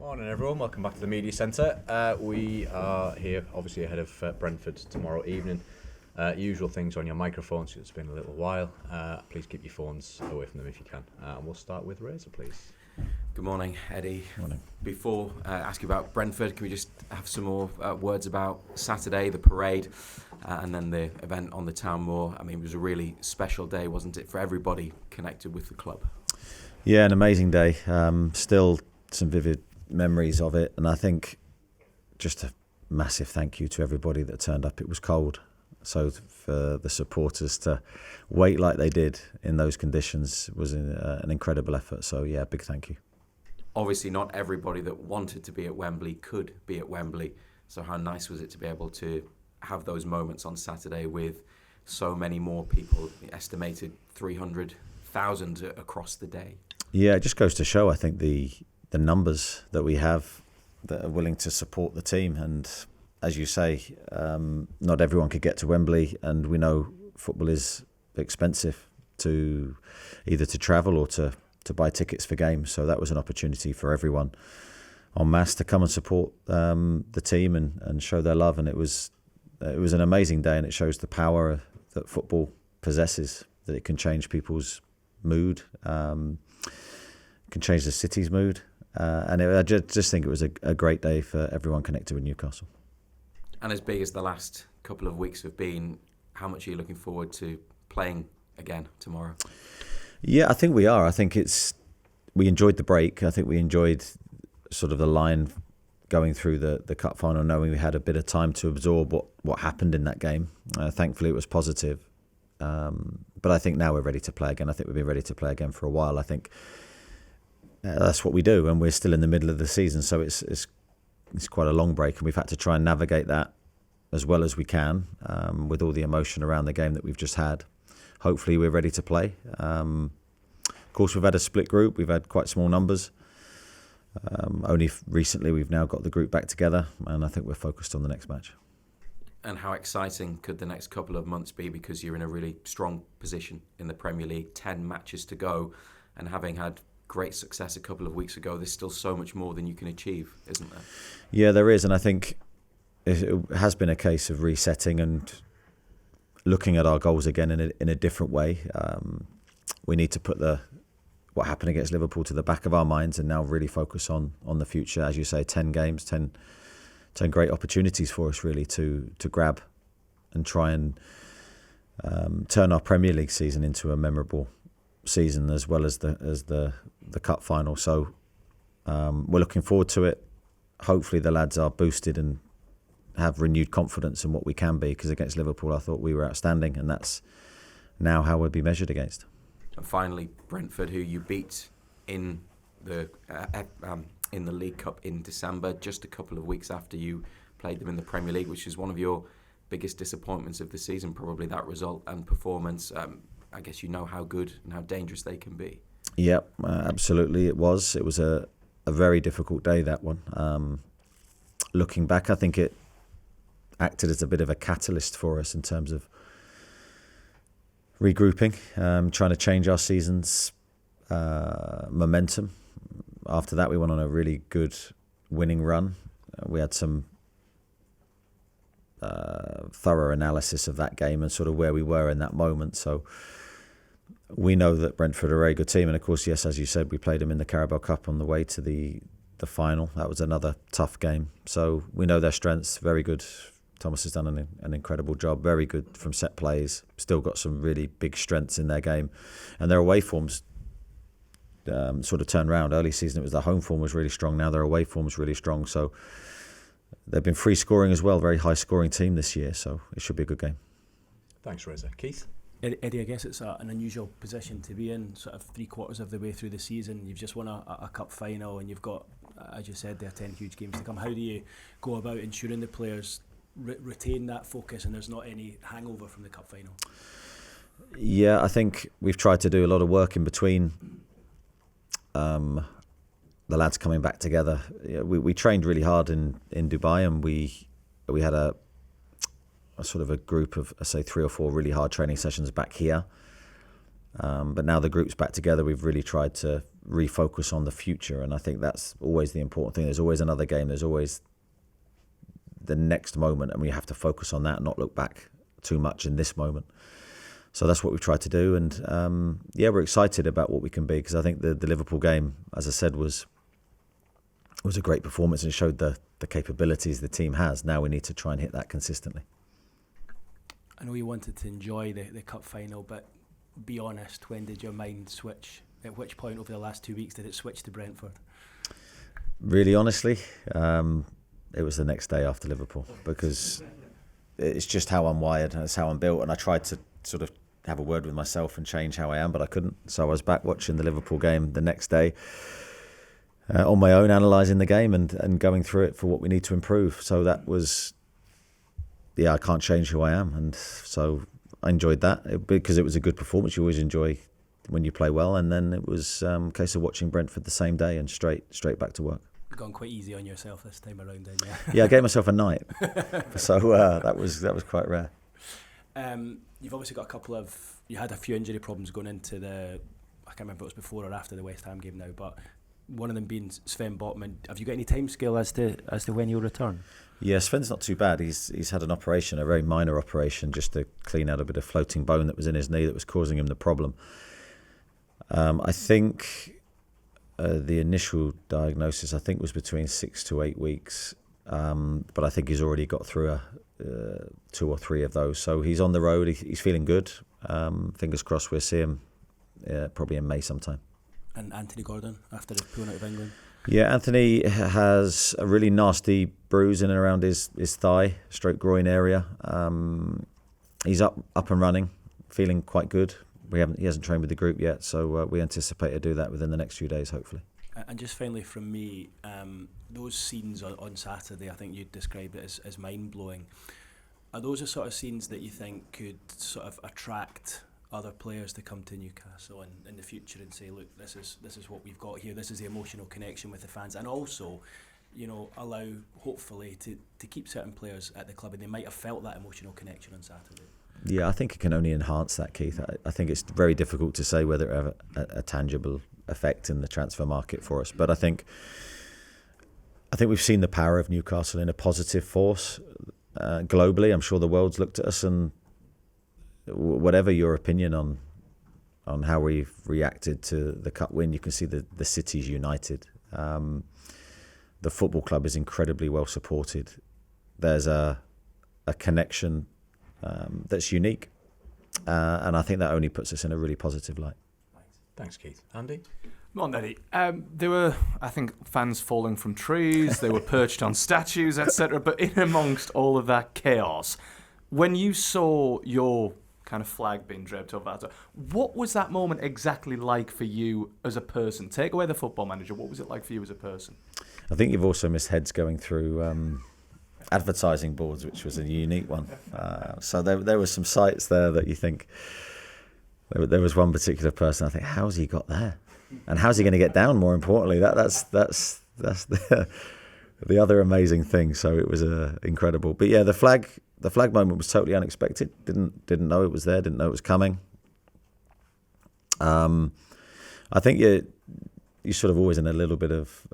Morning everyone, welcome back to the Media Centre. We are here obviously ahead of Brentford tomorrow evening. Usual things on your microphones, it's been a little while. Please keep your phones away from them if you can. And we'll start with Razor, please. Good morning, Eddie. Morning. Before I ask you about Brentford, can we just have some more words about Saturday, the parade, and then the event on the Town Moor? I mean, it was a really special day, wasn't it, for everybody connected with the club? Yeah, an amazing day. Still some vivid memories of it, and I think just a massive thank you to everybody that turned up. It was cold, so for the supporters to wait like they did in those conditions was an incredible effort. So yeah, big thank you. Obviously not everybody that wanted to be at Wembley could be at Wembley, so how nice was it to be able to have those moments on Saturday with so many more people, estimated 300,000 across the day? Yeah, it just goes to show, I think, the numbers that we have that are willing to support the team. And as you say, not everyone could get to Wembley, and we know football is expensive to either to travel or to buy tickets for games. So that was an opportunity for everyone en masse to come and support the team and show their love. And it was an amazing day, and it shows the power that football possesses, that it can change people's mood, can change the city's mood. I just think it was a great day for everyone connected with Newcastle. And as big as the last couple of weeks have been, how much are you looking forward to playing again tomorrow? Yeah, I think we are. I think we enjoyed the break. I think we enjoyed sort of the line going through the cup final, knowing we had a bit of time to absorb what happened in that game. Thankfully, it was positive. But I think now we're ready to play again. I think we've been ready to play again for a while. I think that's what we do, and we're still in the middle of the season, so it's quite a long break, and we've had to try and navigate that as well as we can with all the emotion around the game that we've just had. Hopefully we're ready to play. Of course, we've had a split group. We've had quite small numbers. Only recently we've now got the group back together, and I think we're focused on the next match. And how exciting could the next couple of months be, because you're in a really strong position in the Premier League, 10 matches to go, and having had great success a couple of weeks ago, there's still so much more than you can achieve, isn't there? Yeah, there is, and I think it has been a case of resetting and looking at our goals again in a different way. We need to put what happened against Liverpool to the back of our minds and now really focus on the future. As you say, 10 games, 10 great opportunities for us really to grab and try and turn our Premier League season into a memorable season, as well as the cup final. So we're looking forward to it. Hopefully the lads are boosted and have renewed confidence in what we can be, because against Liverpool I thought we were outstanding, and that's now how we'll be measured against. And finally, Brentford, who you beat in the League Cup in December, just a couple of weeks after you played them in the Premier League, which is one of your biggest disappointments of the season, probably, that result and performance. I guess you know how good and how dangerous they can be. Yep, absolutely it was. It was a very difficult day, that one. Looking back, I think it acted as a bit of a catalyst for us in terms of regrouping, trying to change our season's momentum. After that, we went on a really good winning run. We had some thorough analysis of that game and sort of where we were in that moment. So we know that Brentford are a very good team, and of course, yes, as you said, we played them in the Carabao Cup on the way to the final. That was another tough game. So we know their strengths. Very good. Thomas has done an incredible job. Very good from set plays. Still got some really big strengths in their game, and their away forms sort of turned around. Early season, it was their home form was really strong. Now their away form is really strong. So they've been free scoring as well. Very high scoring team this year. So it should be a good game. Thanks, Reza. Keith? Eddie, I guess it's an unusual position to be in, sort of 3/4 of the way through the season. You've just won a cup final, and you've got, as you said, there are 10 huge games to come. How do you go about ensuring the players retain that focus and there's not any hangover from the cup final? Yeah, I think we've tried to do a lot of work in between the lads coming back together. We trained really hard in Dubai, and we had a sort of a group of, say, 3 or 4 really hard training sessions back here. But now the group's back together, we've really tried to refocus on the future. And I think that's always the important thing. There's always another game. There's always the next moment, and we have to focus on that and not look back too much in this moment. So that's what we've tried to do. And we're excited about what we can be, because I think the Liverpool game, as I said, was a great performance and showed the capabilities the team has. Now we need to try and hit that consistently. I know you wanted to enjoy the cup final, but be honest, when did your mind switch? At which point over the last 2 weeks did it switch to Brentford? Really honestly, it was the next day after Liverpool, because it's just how I'm wired and it's how I'm built. And I tried to sort of have a word with myself and change how I am, but I couldn't. So I was back watching the Liverpool game the next day on my own, analysing the game and going through it for what we need to improve. So that was, I can't change who I am. And so I enjoyed that because it was a good performance. You always enjoy when you play well. And then it was a case of watching Brentford the same day and straight back to work. Gone quite easy on yourself this time around, then, yeah. Yeah, I gave myself a night. So that was quite rare. You've obviously got you had a few injury problems going into I can't remember if it was before or after the West Ham game now, but one of them being Sven Botman. Have you got any timescale as to when he'll return? Yeah, Sven's not too bad. He's had an operation, a very minor operation, just to clean out a bit of floating bone that was in his knee that was causing him the problem. I think the initial diagnosis, was between 6 to 8 weeks, but I think he's already got through 2 or 3 of those. So he's on the road. He's feeling good. Fingers crossed we'll see him probably in May sometime. And Anthony Gordon, after his pulling out of England? Yeah, Anthony has a really nasty bruise in and around his thigh, stroke groin area. He's up and running, feeling quite good. He hasn't trained with the group yet, so we anticipate to do that within the next few days, hopefully. And just finally from me, those scenes on Saturday, I think you'd describe it as mind-blowing. Are those the sort of scenes that you think could sort of attract other players to come to Newcastle in the future and say, look, this is what we've got here, this is the emotional connection with the fans, and also, allow, hopefully, to keep certain players at the club, and they might have felt that emotional connection on Saturday? Yeah, I think it can only enhance that, Keith. I think it's very difficult to say whether it have a tangible effect in the transfer market for us, but I think we've seen the power of Newcastle in a positive force globally. I'm sure the world's looked at us, and whatever your opinion on how we've reacted to the cup win, you can see the city's united. The football club is incredibly well supported. There's a connection that's unique, and I think that only puts us in a really positive light. Thanks, Keith. Andy? Not Eddie. There were, I think, fans falling from trees, they were perched on statues, etc. But in amongst all of that chaos, when you saw your kind of flag being draped over that, what was that moment exactly like for you as a person? Take away the football manager, what was it like for you as a person? I think you've also missed heads going through advertising boards, which was a unique one. So there were some sites there that you think, there was one particular person, I think, how's he got there? And how's he going to get down, more importantly? That's the other amazing thing. So it was incredible. But yeah, the flag moment was totally unexpected. Didn't know it was there, didn't know it was coming. I think you're sort of always in a little bit of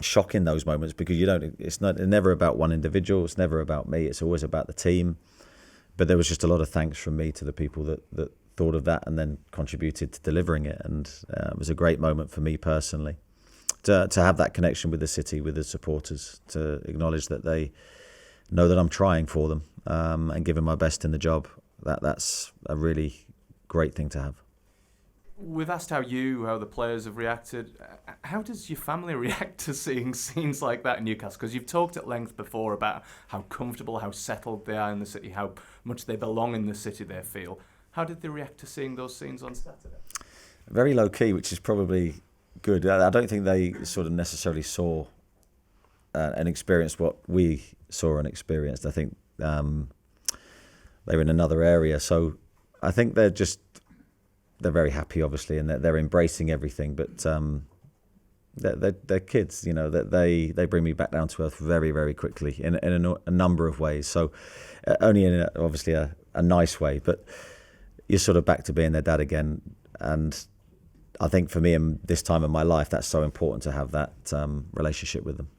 shock in those moments, because it's never about one individual, it's never about me, it's always about the team. But there was just a lot of thanks from me to the people that thought of that and then contributed to delivering it, and it was a great moment for me personally to have that connection with the city, with the supporters, to acknowledge that they know that I'm trying for them and giving my best in the job. That's a really great thing to have. We've asked how the players have reacted. How does your family react to seeing scenes like that in Newcastle? Because you've talked at length before about how comfortable, how settled they are in the city, how much they belong in the city they feel. How did they react to seeing those scenes on Saturday? Very low key, which is probably good. I don't think they sort of necessarily saw and experienced what we saw and experienced. I think they're in another area. So I think they're very happy, obviously, and they're embracing everything. But they're kids, that they bring me back down to earth very, very quickly in a number of ways. So only in obviously a nice way, but you're sort of back to being their dad again. And I think for me in this time of my life, that's so important to have that relationship with them.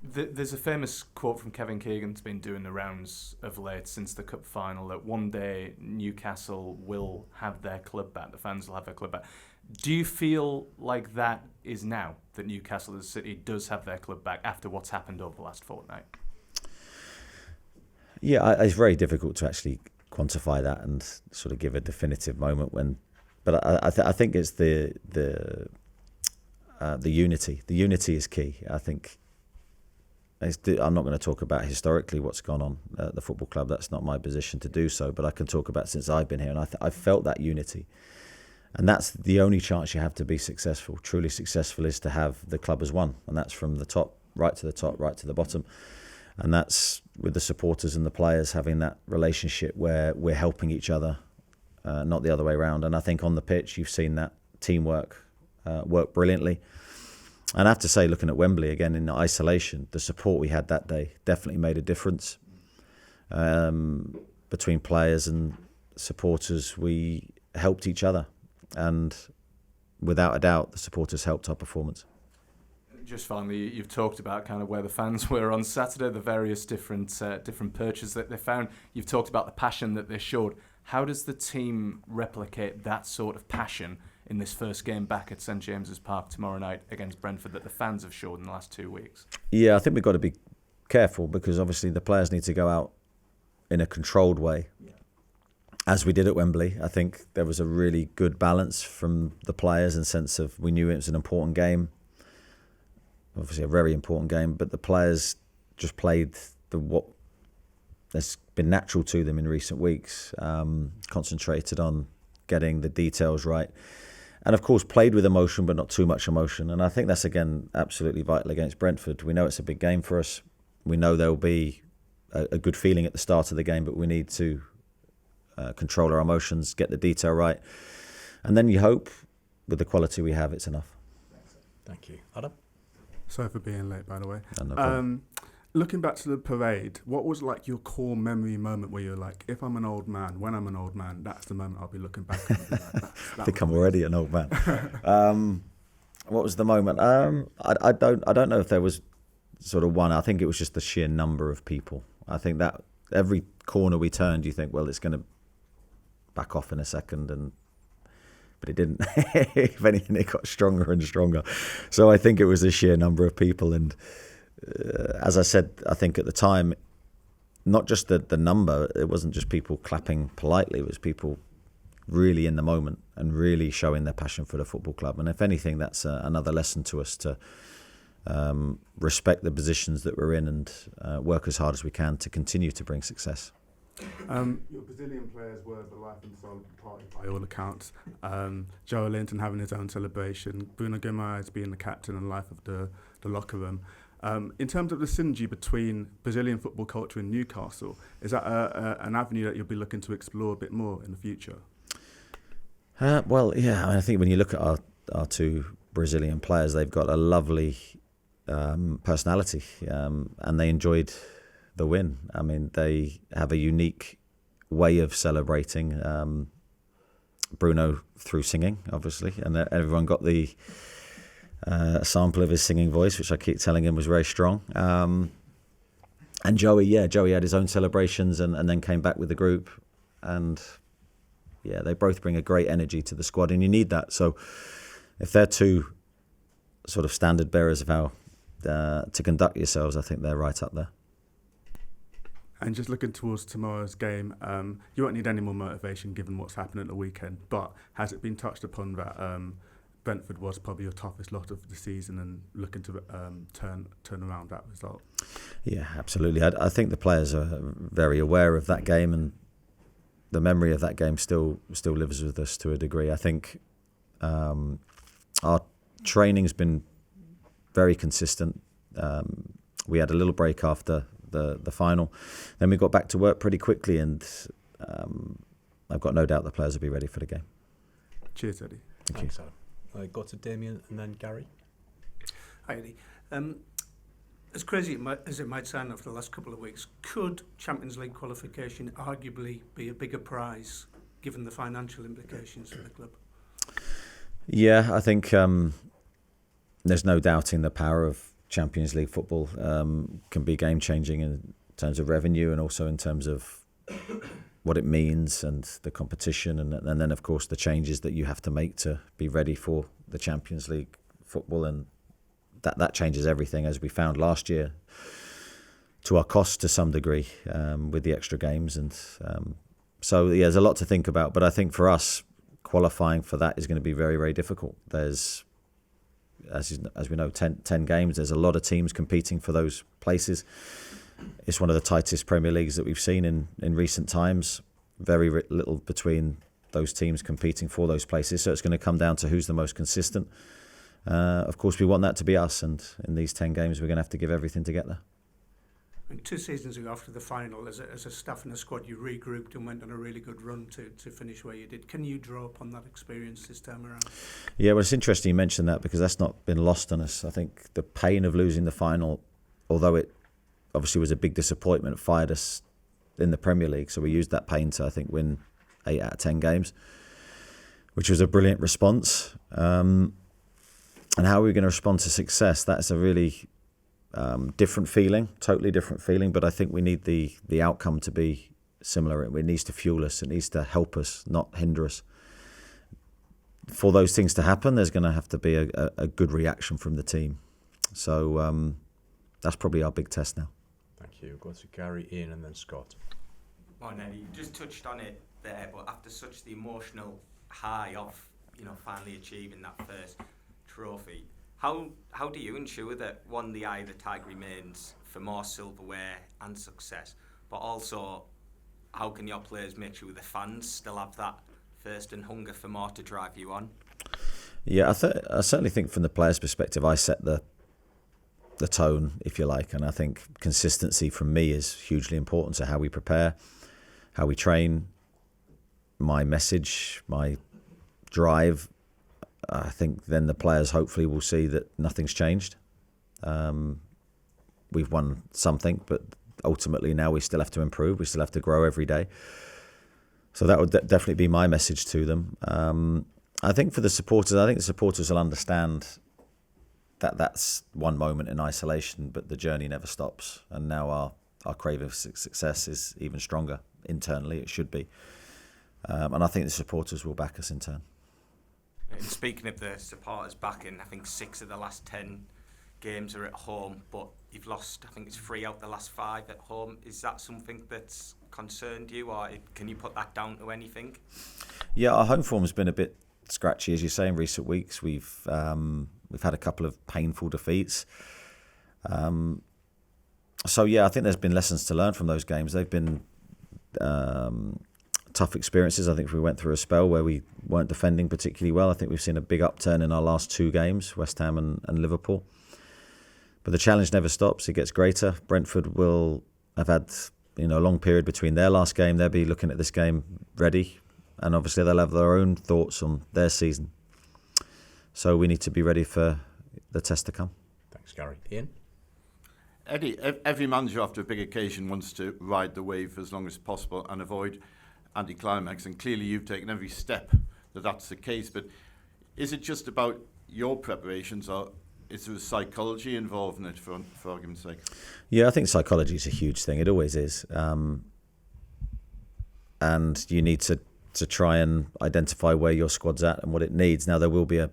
There's a famous quote from Kevin Keegan that's been doing the rounds of late since the cup final, that one day Newcastle will have their club back, the fans will have their club back. Do you feel like that is now, that Newcastle as a city does have their club back after what's happened over the last fortnight? Yeah, it's very difficult to actually quantify that and sort of give a definitive moment when. But I think it's the unity. The unity is key. I think. I'm not going to talk about historically what's gone on at the football club. That's not my position to do so. But I can talk about since I've been here, and I've felt that unity. And that's the only chance you have to be successful. Truly successful is to have the club as one, and that's from the top, right to the bottom. And that's with the supporters and the players having that relationship where we're helping each other, not the other way around. And I think on the pitch, you've seen that teamwork work brilliantly. And I have to say, looking at Wembley again in isolation, the support we had that day definitely made a difference. Between players and supporters, we helped each other. And without a doubt, the supporters helped our performance. Just finally, you've talked about kind of where the fans were on Saturday, the various different perches that they found. You've talked about the passion that they showed. How does the team replicate that sort of passion in this first game back at St James's Park tomorrow night against Brentford that the fans have showed in the last 2 weeks? Yeah, I think we've got to be careful because obviously the players need to go out in a controlled way. As we did at Wembley, I think there was a really good balance from the players in the sense of we knew it was an important game, obviously a very important game, but the players just played what has been natural to them in recent weeks, concentrated on getting the details right, and of course played with emotion, but not too much emotion. And I think that's, again, absolutely vital against Brentford. We know it's a big game for us. We know there'll be a good feeling at the start of the game, but we need to control our emotions, get the detail right, and then you hope with the quality we have it's enough. Thank you. Adam? Sorry for being late, by the way. No problem. Looking back to the parade, what was like your core memory moment where you're like, if I'm an old man, when I'm an old man, that's the moment I'll be looking back on? I think I'm already an old man. What was the moment? I don't know if there was sort of one. I think it was just the sheer number of people. I think that every corner we turned, you think, well, it's going to back off in a second, but it didn't. If anything, it got stronger and stronger. So I think it was the sheer number of people. And as I said, I think at the time, not just the number, it wasn't just people clapping politely, it was people really in the moment and really showing their passion for the football club. And if anything, that's another lesson to us to respect the positions that we're in and work as hard as we can to continue to bring success. Your Brazilian players were the life and soul of the party by all accounts. Joe Linton having his own celebration, Bruno Guimaraes being the captain and life of the locker room. In terms of the synergy between Brazilian football culture and Newcastle, is that an avenue that you'll be looking to explore a bit more in the future? Well, yeah, I think when you look at our two Brazilian players, they've got a lovely personality, and they enjoyed the win. I mean, they have a unique way of celebrating. Bruno through singing, obviously, and everyone got the sample of his singing voice, which I keep telling him was very strong. And Joey had his own celebrations and then came back with the group. And yeah, they both bring a great energy to the squad, and you need that. So if they're two sort of standard bearers of how to conduct yourselves, I think they're right up there. And just looking towards tomorrow's game, you won't need any more motivation given what's happened at the weekend, but has it been touched upon that Brentford was probably your toughest lot of the season and looking to turn around that result? Yeah, absolutely. I think the players are very aware of that game, and the memory of that game still lives with us to a degree. I think our training's been very consistent. We had a little break after the final. Then we got back to work pretty quickly, and I've got no doubt the players will be ready for the game. Cheers, Eddie. Thanks, Adam. I got to Damien and then Gary. Hi, Eddie. As crazy as it might sound after the last couple of weeks, could Champions League qualification arguably be a bigger prize given the financial implications for the club? Yeah, I think there's no doubting the power of Champions League football. Can be game changing in terms of revenue and also in terms of what it means and the competition, and then of course the changes that you have to make to be ready for the Champions League football, and that changes everything, as we found last year, to our cost to some degree, with the extra games. And so yeah, there's a lot to think about, but I think for us, qualifying for that is going to be very, very difficult. There's, as we know, 10 games. There's a lot of teams competing for those places. It's one of the tightest Premier Leagues that we've seen in recent times. Very little between those teams competing for those places. So it's going to come down to who's the most consistent. Of course, we want that to be us. And in these 10 games, we're going to have to give everything to get there. And 2 seasons ago, after the final, as a staff and a squad, you regrouped and went on a really good run to finish where you did. Can you draw upon that experience this time around? Yeah, well, it's interesting you mentioned that, because that's not been lost on us. I think the pain of losing the final, although it obviously was a big disappointment, fired us in the Premier League. So we used that pain to, I think, win 8 out of 10 games, which was a brilliant response. And how are we going to respond to success? That's a really different feeling, totally different feeling. But I think we need the outcome to be similar. It needs to fuel us. It needs to help us, not hinder us. For those things to happen, there's going to have to be a good reaction from the team. So that's probably our big test now. Thank you. Go to Gary, Ian, and then Scott. Morning, Eddie. You just touched on it there, but after such the emotional high of, finally achieving that first trophy, how do you ensure that, one, the eye of the tiger remains for more silverware and success, but also how can your players make sure the fans still have that thirst and hunger for more to drive you on? Yeah, I certainly think from the players' perspective, I set the tone, if you like, and I think consistency from me is hugely important to how we prepare, how we train, my message, my drive. I think then the players hopefully will see that nothing's changed. We've won something, but ultimately now we still have to improve. We still have to grow every day. So that would definitely be my message to them. I think for the supporters, the supporters will understand that that's one moment in isolation, but the journey never stops. And now our craving for success is even stronger internally. It should be. And I think the supporters will back us in turn. And speaking of the supporters backing, I think 6 of the last 10 games are at home, but you've lost, I think it's 3 out the last 5 at home. Is that something that's concerned you, or can you put that down to anything? Yeah, our home form's been a bit scratchy, as you say, in recent weeks. We've had a couple of painful defeats. So yeah, I think there's been lessons to learn from those games. They've been tough experiences. I think we went through a spell where we weren't defending particularly well. I think we've seen a big upturn in our last 2 games, West Ham and Liverpool. But the challenge never stops. It gets greater. Brentford will have had a long period between their last game. They'll be looking at this game ready. And obviously they'll have their own thoughts on their season. So we need to be ready for the test to come. Thanks, Gary. Ian? Eddie, every manager after a big occasion wants to ride the wave as long as possible and avoid anticlimax, and clearly you've taken every step that's the case. But is it just about your preparations, or is there a psychology involved in it, for argument's sake? Yeah, I think psychology is a huge thing. It always is. And you need to try and identify where your squad's at and what it needs. Now, there will be a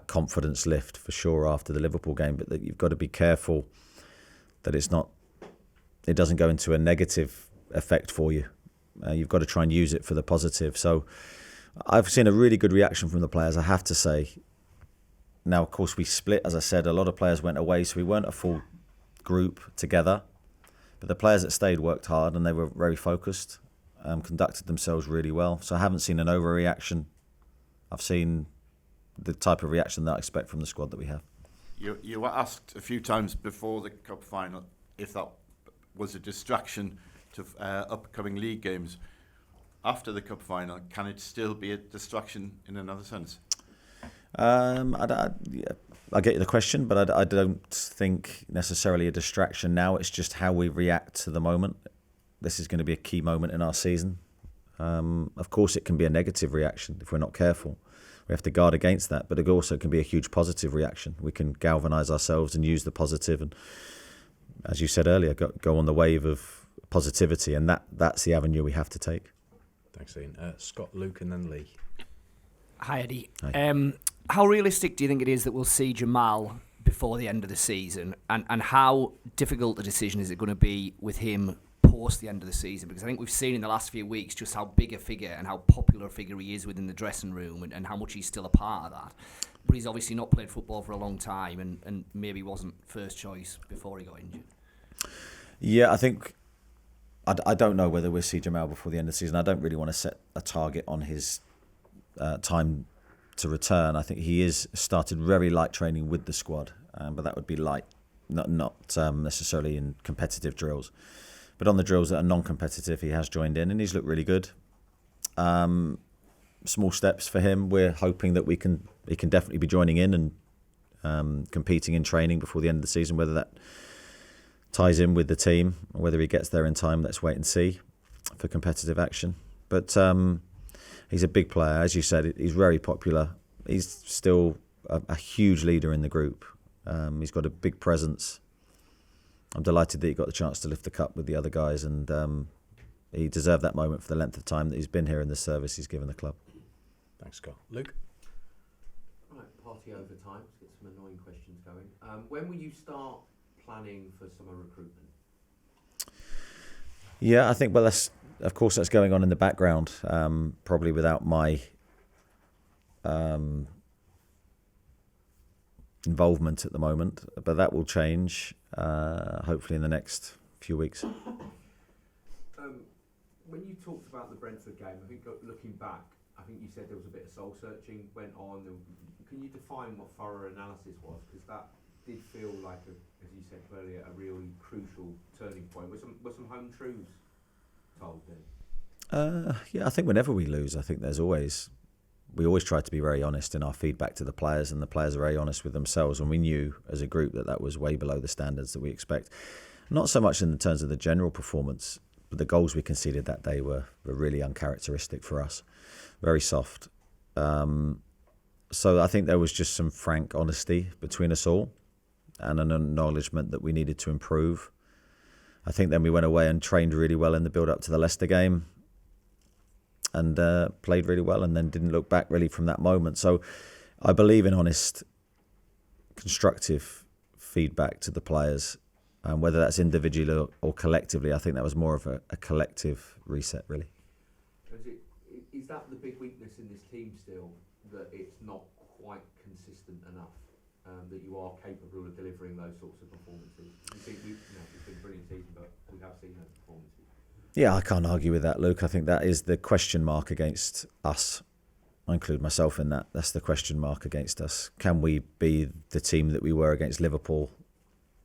confidence lift for sure after the Liverpool game, but that you've got to be careful that it doesn't go into a negative effect for you. You've got to try and use it for the positive. So I've seen a really good reaction from the players, I have to say. Now, of course, we split, as I said, a lot of players went away, so we weren't a full group together. But the players that stayed worked hard and they were very focused, conducted themselves really well. So I haven't seen an overreaction. I've seen the type of reaction that I expect from the squad that we have. You were asked a few times before the cup final if that was a distraction to upcoming league games. After the cup final, can it still be a distraction in another sense? I get the question, but I don't think necessarily a distraction now. It's just how we react to the moment. This is going to be a key moment in our season. Of course, it can be a negative reaction if we're not careful. we have to guard against that. But it also can be a huge positive reaction. We can galvanise ourselves and use the positive, and as you said earlier, go on the wave of positivity, and that's the avenue we have to take. Thanks, Ian. Scott, Luke, and then Lee. Hi, Eddie. Hi. How realistic do you think it is that we'll see Jamal before the end of the season? And how difficult a decision is it going to be with him post the end of the season? Because I think we've seen in the last few weeks just how big a figure and how popular a figure he is within the dressing room, and how much he's still a part of that. But he's obviously not played football for a long time, and maybe wasn't first choice before he got injured. Yeah, I think... I don't know whether we'll see Jamal before the end of the season. I don't really want to set a target on his time to return. I think he is started very light training with the squad, but that would be light, not necessarily in competitive drills. But on the drills that are non-competitive, he has joined in and he's looked really good. Small steps for him. We're hoping that he can definitely be joining in and competing in training before the end of the season. Whether that ties in with the team, or whether he gets there in time, let's wait and see for competitive action. But he's a big player, as you said. He's very popular. He's still a huge leader in the group. He's got a big presence. I'm delighted that he got the chance to lift the cup with the other guys, and he deserved that moment for the length of time that he's been here in the service he's given the club. Thanks, Scott. Luke? Right, party over time. Let's get some annoying questions going. When will you start planning for summer recruitment? Yeah, I think, well, that's going on in the background, probably without my involvement at the moment, but that will change hopefully in the next few weeks. When you talked about the Brentford game, I think looking back, I think you said there was a bit of soul searching went on. Can you define what thorough analysis was? Because that did feel like, as you said earlier, a really crucial turning point. Were some home truths told then? Yeah, I think whenever we lose, I think we always try to be very honest in our feedback to the players, and the players are very honest with themselves. And we knew as a group that was way below the standards that we expect. Not so much in terms of the general performance, but the goals we conceded that day were really uncharacteristic for us. Very soft. So I think there was just some frank honesty between us all, and an acknowledgement that we needed to improve. I think then we went away and trained really well in the build-up to the Leicester game, and played really well, and then didn't look back really from that moment. So I believe in honest, constructive feedback to the players, and whether that's individually or collectively. I think that was more of a collective reset, really. Is that the big weakness in this team still, that it's not quite consistent enough, that you are capable of delivering those sorts of performances? You think it's been a brilliant season, but we have seen those performances. Yeah, I can't argue with that, Luke. I think that is the question mark against us. I include myself in that. That's the question mark against us. Can we be the team that we were against Liverpool?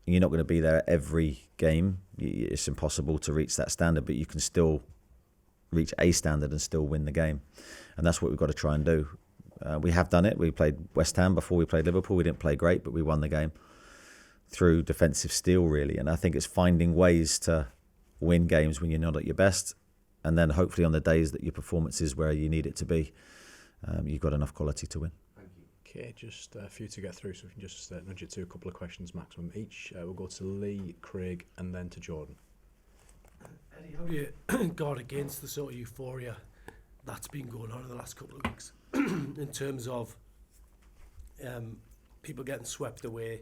You're not going to be there every game. It's impossible to reach that standard, but you can still reach a standard and still win the game. And that's what we've got to try and do. We have done it. We played West Ham before we played Liverpool. We didn't play great, but we won the game through defensive steel, really. And I think it's finding ways to win games when you're not at your best, and then hopefully on the days that your performance is where you need it to be, you've got enough quality to win. Thank you. Okay, just a few to get through, so we can just nudge it to a couple of questions maximum each. We'll go to Lee, Craig, and then to Jordan. Eddie, how have you guard against the sort of euphoria that's been going on in the last couple of weeks in terms of people getting swept away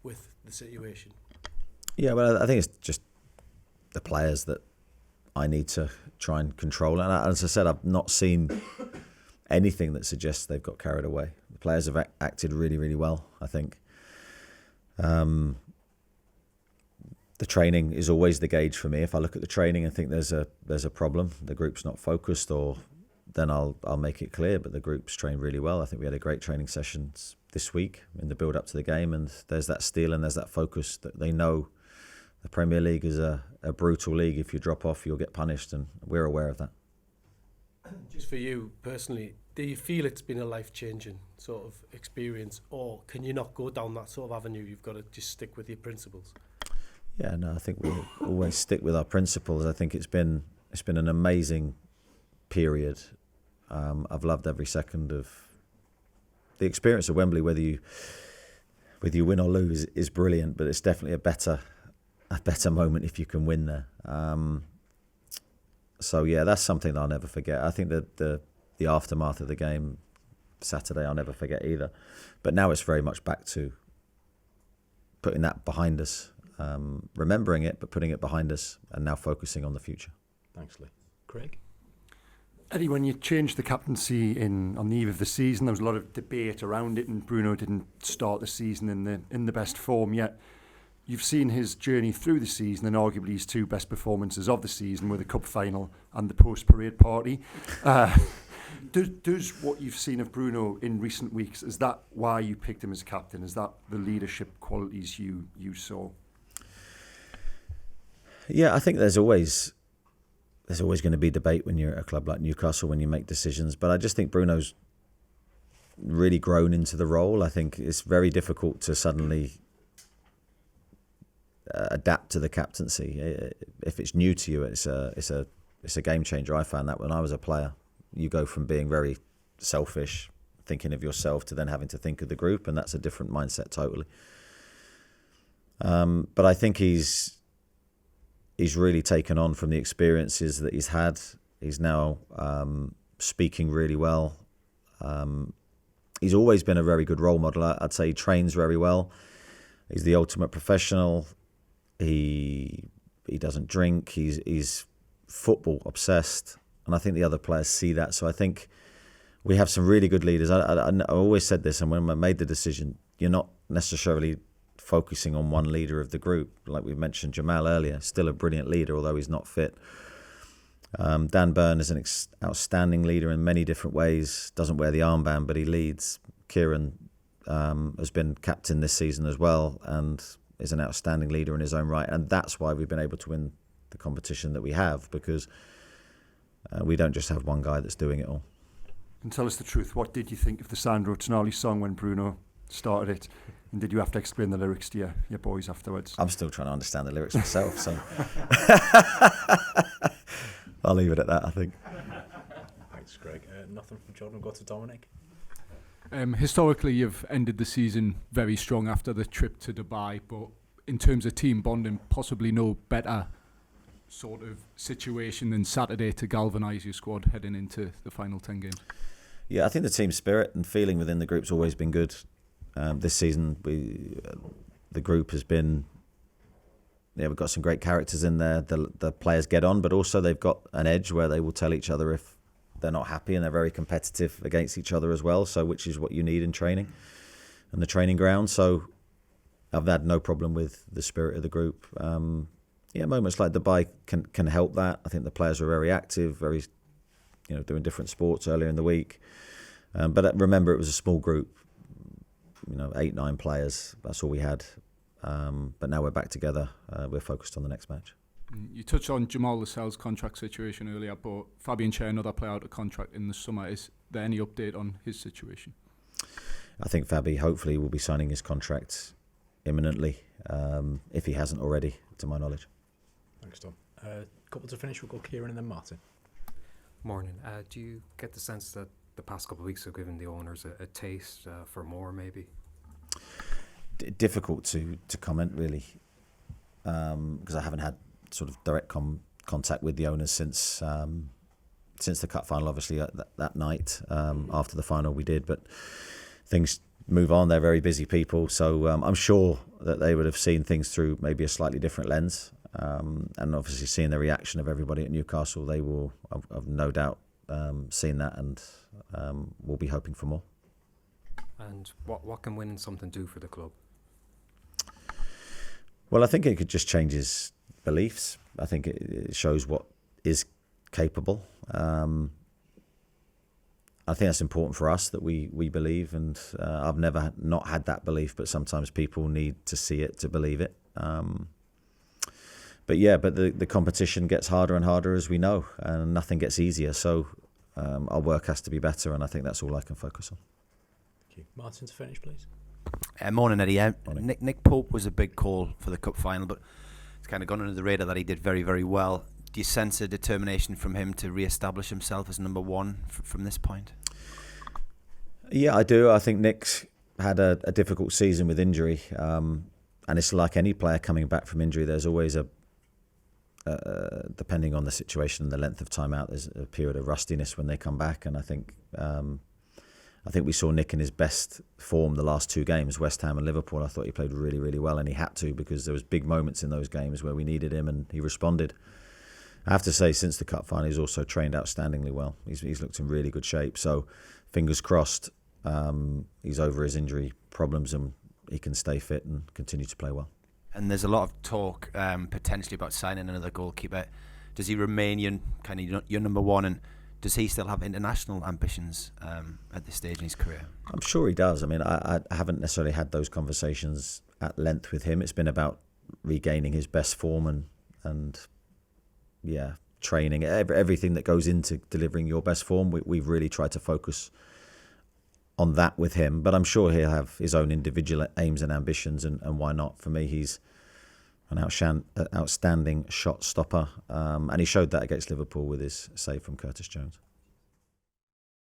with the situation? Yeah, well, I think it's just the players that I need to try and control. And as I said, I've not seen anything that suggests they've got carried away. The players have acted really, really well, I think. The training is always the gauge for me. If I look at the training and think there's a problem, the group's not focused, or then I'll make it clear. But the group's trained really well. I think we had a great training sessions this week in the build up to the game, and there's that steel and there's that focus that they know the Premier League is a brutal league. If you drop off, you'll get punished, and we're aware of that. Just for you personally, do you feel it's been a life-changing sort of experience, or can you not go down that sort of avenue? You've got to just stick with your principles. Yeah, no, I think we always stick with our principles. I think it's been an amazing period. I've loved every second of the experience of Wembley, whether you win or lose, is brilliant. But it's definitely a better moment if you can win there. So yeah, that's something that I'll never forget. I think that the aftermath of the game Saturday, I'll never forget either. But now it's very much back to putting that behind us, remembering it, but putting it behind us, and now focusing on the future. Thanks, Lee. Craig? Eddie, when you changed the captaincy on the eve of the season, there was a lot of debate around it, and Bruno didn't start the season in the best form yet. You've seen his journey through the season, and arguably his two best performances of the season were the cup final and the post-parade party. Does what you've seen of Bruno in recent weeks, is that why you picked him as captain? Is that the leadership qualities you saw? Yeah, I think there's always going to be debate when you're at a club like Newcastle when you make decisions. But I just think Bruno's really grown into the role. I think it's very difficult to suddenly adapt to the captaincy. If it's new to you, it's a game changer. I found that when I was a player. You go from being very selfish, thinking of yourself, to then having to think of the group, and that's a different mindset totally. But I think he's really taken on from the experiences that he's had. He's now speaking really well. He's always been a very good role model. I'd say he trains very well. He's the ultimate professional. He doesn't drink. He's football obsessed. And I think the other players see that. So I think we have some really good leaders. I always said this, and when I made the decision, you're not necessarily focusing on one leader of the group. Like we mentioned Jamal earlier, still a brilliant leader, although he's not fit. Dan Burn is an outstanding leader in many different ways. Doesn't wear the armband, but he leads. Kieran has been captain this season as well, and is an outstanding leader in his own right. And that's why we've been able to win the competition that we have, because we don't just have one guy that's doing it all. And tell us the truth, what did you think of the Sandro Tonali song when Bruno started it? And did you have to explain the lyrics to your boys afterwards? I'm still trying to understand the lyrics myself, so I'll leave it at that, I think. Thanks, Greg. Nothing from Jordan. We'll go to Dominic. Historically, you've ended the season very strong after the trip to Dubai, but in terms of team bonding, possibly no better sort of situation than Saturday to galvanise your squad heading into the final 10 games. Yeah, I think the team spirit and feeling within the group's always been good. This season, the group has been. Yeah, we've got some great characters in there. The players get on, but also they've got an edge where they will tell each other if they're not happy, and they're very competitive against each other as well. So, which is what you need in training and the training ground. So, I've had no problem with the spirit of the group. Moments like Dubai can help that. I think the players were very active, very, doing different sports earlier in the week. But remember, it was a small group. 8-9 players. That's all we had. But now we're back together. We're focused on the next match. You touched on Jamal Lascelles' contract situation earlier, but Fabian Schär, another player out of contract in the summer. Is there any update on his situation? I think Fabi hopefully will be signing his contract imminently, if he hasn't already, to my knowledge. Thanks, Tom. Couple to finish, we'll go Kieran and then Martin. Morning. Do you get the sense that the past couple of weeks have given the owners a taste for more, maybe? Difficult to comment, really, because I haven't had sort of direct contact with the owners since the cup final, obviously, that night. After the final we did, but things move on. They're very busy people, so I'm sure that they would have seen things through maybe a slightly different lens. And obviously seeing the reaction of everybody at Newcastle, they will, I've no doubt, seen that, and will be hoping for more. And what can winning something do for the club? Well, I think it could just change his beliefs. I think it shows what is capable. I think that's important for us, that we believe, and I've never not had that belief, but sometimes people need to see it to believe it. But the competition gets harder and harder, as we know, and nothing gets easier. So our work has to be better, and I think that's all I can focus on. Thank you. Martin, to finish, please. Morning, Eddie. Morning. Nick Pope was a big call for the cup final, but it's kind of gone under the radar that he did very, very well. Do you sense a determination from him to re-establish himself as number one from this point? Yeah, I do. I think Nick's had a difficult season with injury, and it's like any player coming back from injury. There's always depending on the situation and the length of time out, there's a period of rustiness when they come back. And I think we saw Nick in his best form the last 2 games, West Ham and Liverpool. I thought he played really, really well, and he had to, because there was big moments in those games where we needed him, and he responded. I have to say, since the cup final, he's also trained outstandingly well. He's looked in really good shape. So, fingers crossed, he's over his injury problems and he can stay fit and continue to play well. And there's a lot of talk potentially about signing another goalkeeper. Does he remain your number one, and does he still have international ambitions at this stage in his career? I'm sure he does. I mean, I haven't necessarily had those conversations at length with him. It's been about regaining his best form and training, everything that goes into delivering your best form. We've really tried to focus on that with him, but I'm sure he'll have his own individual aims and ambitions, and why not? For me, he's an outstanding shot stopper, and he showed that against Liverpool with his save from Curtis Jones.